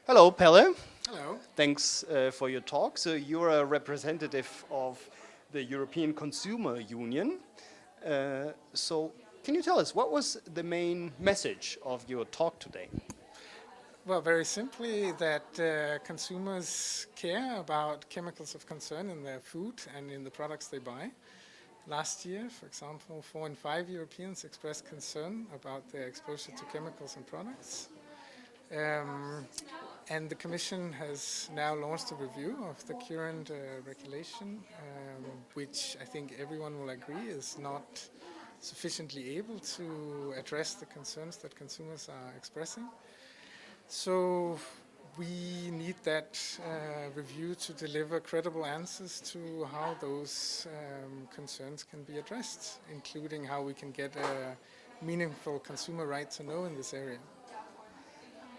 Hello, Pelle. Hello. Thanks for your talk. So you're a representative of the European Consumer Union. So can you tell us what was the main message of your talk today? Well, very simply that consumers care about chemicals of concern in their food and in the products they buy. Last year, for example, 4 in 5 Europeans expressed concern about their exposure to chemicals in products. And the Commission has now launched a review of the current regulation, which I think everyone will agree is not sufficiently able to address the concerns that consumers are expressing. So we need that review to deliver credible answers to how those concerns can be addressed, including how we can get a meaningful consumer right to know in this area.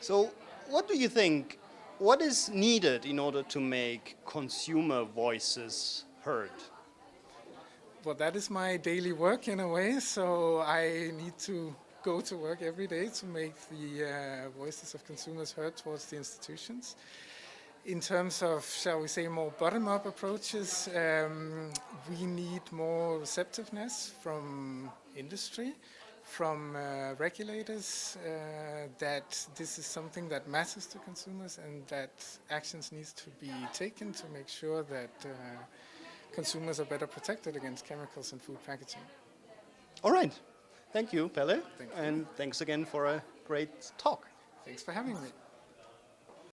So what do you think? What is needed in order to make consumer voices heard? Well, that is my daily work in a way, so I need to go to work every day to make the voices of consumers heard towards the institutions. In terms of, shall we say, more bottom-up approaches, we need more receptiveness from industry, from regulators, that this is something that matters to consumers and that actions need to be taken to make sure that consumers are better protected against chemicals in food packaging. All right. Thank you, Pelle. Thank you. And thanks again for a great talk. Thanks for having me.